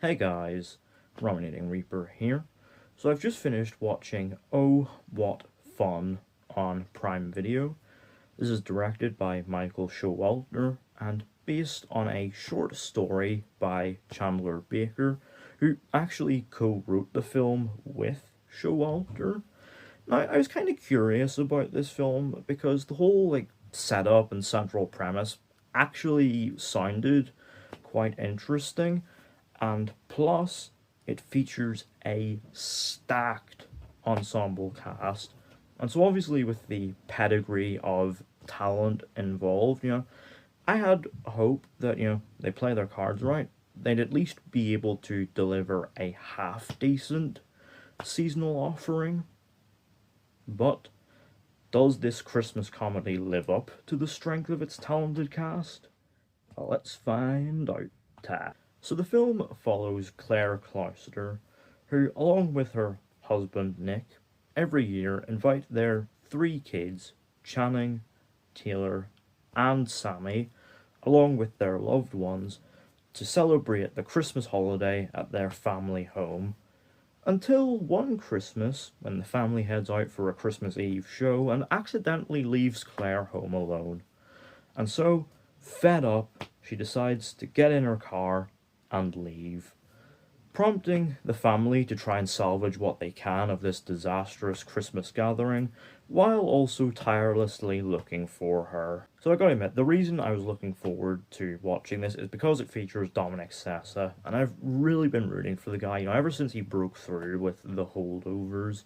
Hey guys, Rominating Reaper here. So I've just finished watching Oh What Fun on Prime Video. This is directed by Michael Showalter and based on a short story by Chandler Baker, who actually co-wrote the film with Showalter. Now, I was kind of curious about this film because the whole setup and central premise actually sounded quite interesting, and plus it features a stacked ensemble cast. And so obviously with the pedigree of talent involved, I had hope that, they play their cards right. They'd at least be able to deliver a half decent seasonal offering. But does this Christmas comedy live up to the strength of its talented cast? Well, let's find out. So the film follows Claire Clouseter, who, along with her husband Nick, every year invite their three kids, Channing, Taylor, and Sammy, along with their loved ones, to celebrate the Christmas holiday at their family home. Until one Christmas, when the family heads out for a Christmas Eve show and accidentally leaves Claire home alone. And so, fed up, she decides to get in her car and leave, prompting the family to try and salvage what they can of this disastrous Christmas gathering, while also tirelessly looking for her. So I gotta admit, the reason I was looking forward to watching this is because it features Dominic Sessa, and I've really been rooting for the guy, ever since he broke through with The Holdovers.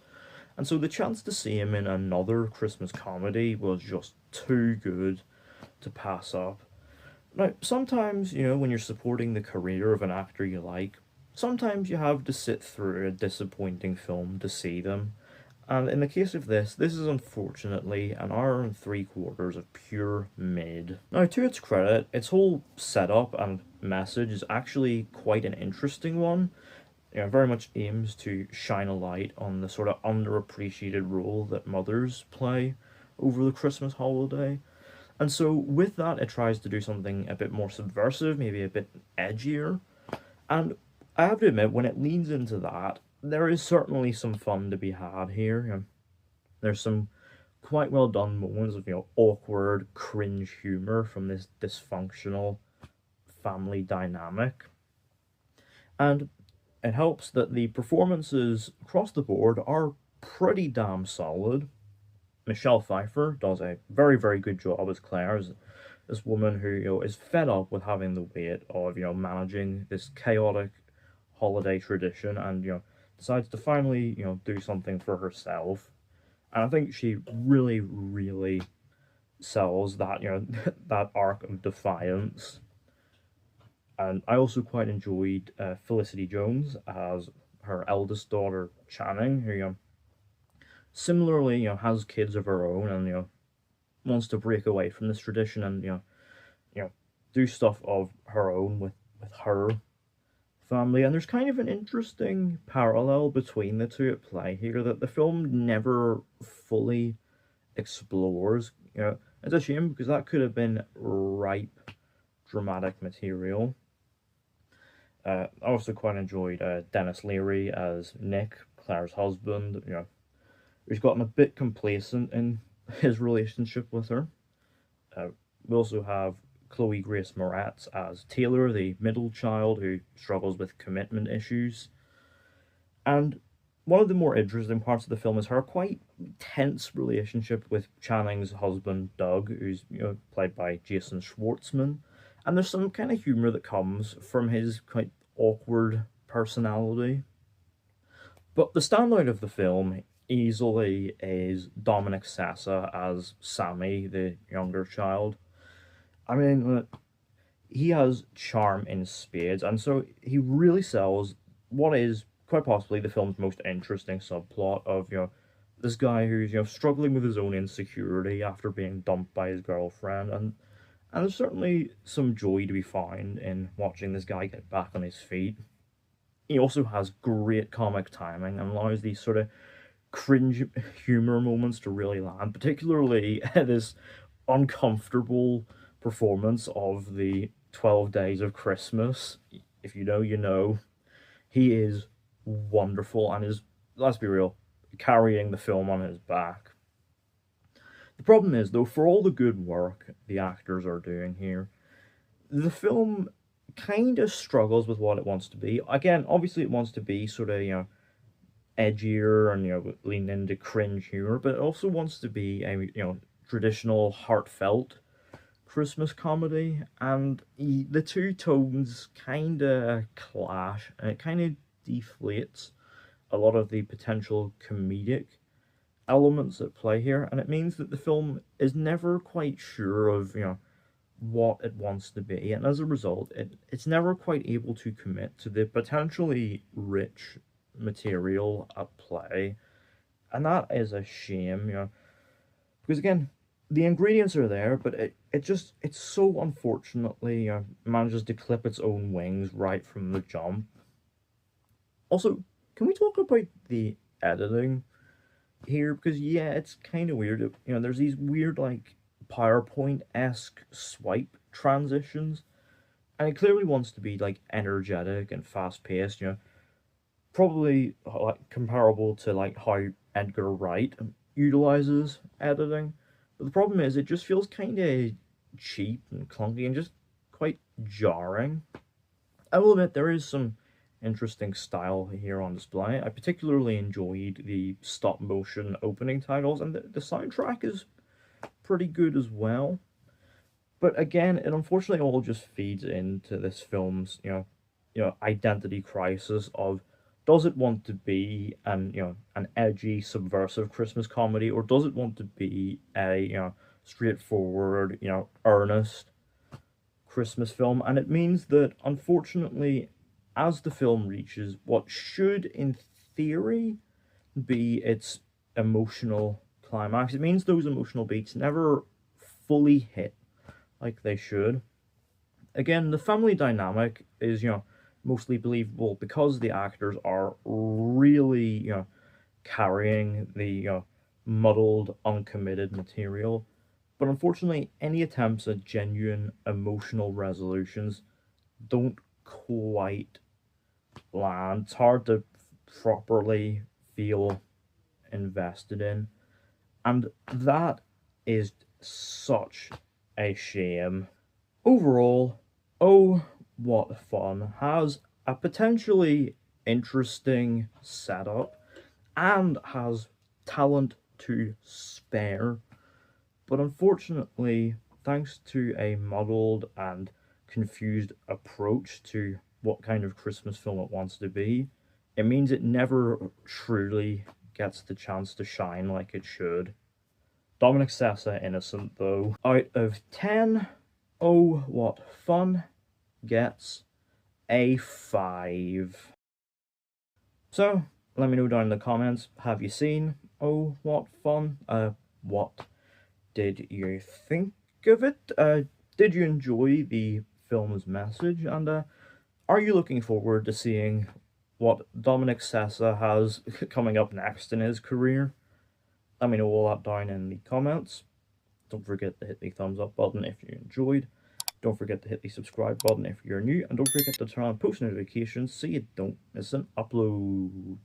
And so the chance to see him in another Christmas comedy was just too good to pass up. Now, sometimes, when you're supporting the career of an actor you like, sometimes you have to sit through a disappointing film to see them. And in the case of this is unfortunately an hour and three quarters of pure mid. Now, to its credit, its whole setup and message is actually quite an interesting one. Very much aims to shine a light on the sort of underappreciated role that mothers play over the Christmas holiday. And so with that, it tries to do something a bit more subversive, maybe a bit edgier. And I have to admit, when it leans into that, there is certainly some fun to be had here. There's some quite well done moments of, awkward, cringe humor from this dysfunctional family dynamic. And it helps that the performances across the board are pretty damn solid. Michelle Pfeiffer does a very, very good job as Claire, as this woman who is fed up with having the weight of managing this chaotic holiday tradition, and decides to finally do something for herself. And I think she really, really sells that that arc of defiance. And I also quite enjoyed Felicity Jones as her eldest daughter Channing, who similarly, has kids of her own, and wants to break away from this tradition and do stuff of her own with her family. And there's kind of an interesting parallel between the two at play here that the film never fully explores. It's a shame because that could have been ripe dramatic material. I also quite enjoyed Dennis Leary as Nick, Claire's husband. Who's gotten a bit complacent in his relationship with her. We also have Chloe Grace Moretz as Taylor, the middle child who struggles with commitment issues. And one of the more interesting parts of the film is her quite tense relationship with Channing's husband, Doug, who's played by Jason Schwartzman. And there's some kind of humor that comes from his quite awkward personality. But the standout of the film easily is Dominic Sessa as Sammy, the younger child. I mean, he has charm in spades, and so he really sells what is quite possibly the film's most interesting subplot of, this guy who's, struggling with his own insecurity after being dumped by his girlfriend, and there's certainly some joy to be found in watching this guy get back on his feet. He also has great comic timing and allows these sort of cringe humor moments to really land, particularly this uncomfortable performance of the 12 Days of Christmas. If you know, you know. He is wonderful and is, let's be real, carrying the film on his back. The problem is, though, for all the good work the actors are doing here, the film kind of struggles with what it wants to be. Again, obviously, it wants to be sort of, edgier and, lean into cringe humor, but it also wants to be a, traditional, heartfelt Christmas comedy, and the two tones kind of clash, and it kind of deflates a lot of the potential comedic elements at play here, and it means that the film is never quite sure of, what it wants to be, and as a result, it's never quite able to commit to the potentially rich material at play, and that is a shame, because again, the ingredients are there, but it's so unfortunately manages to clip its own wings right from the jump. Also, can we talk about the editing here? Because yeah, it's kind of weird. There's these weird like PowerPoint-esque swipe transitions, and it clearly wants to be like energetic and fast-paced. Probably like comparable to like how Edgar Wright utilizes editing. But the problem is, it just feels kind of cheap and clunky and just quite jarring. I will admit there is some interesting style here on display. I particularly enjoyed the stop motion opening titles, and the soundtrack is pretty good as well. But again, it unfortunately all just feeds into this film's identity crisis of, does it want to be an edgy, subversive Christmas comedy, or does it want to be a straightforward, earnest Christmas film? And it means that, unfortunately, as the film reaches what should, in theory, be its emotional climax, it means those emotional beats never fully hit like they should. Again, the family dynamic is, mostly believable because the actors are really, carrying the, muddled, uncommitted material. But unfortunately, any attempts at genuine emotional resolutions don't quite land. It's hard to properly feel invested in. And that is such a shame. Overall, Oh What Fun has a potentially interesting setup and has talent to spare, but unfortunately, thanks to a muddled and confused approach to what kind of Christmas film it wants to be, it means it never truly gets the chance to shine like it should. Dominic Sessa Innocent, though, out of 10, Oh What Fun gets a 5. So, let me know down in the comments, have you seen Oh What Fun? What did you think of it? Did you enjoy the film's message? And are you looking forward to seeing what Dominic Sessa has coming up next in his career? Let me know all that down in the comments. Don't forget to hit the thumbs up button if you enjoyed. Don't forget to hit the subscribe button if you're new. And don't forget to turn on post notifications so you don't miss an upload.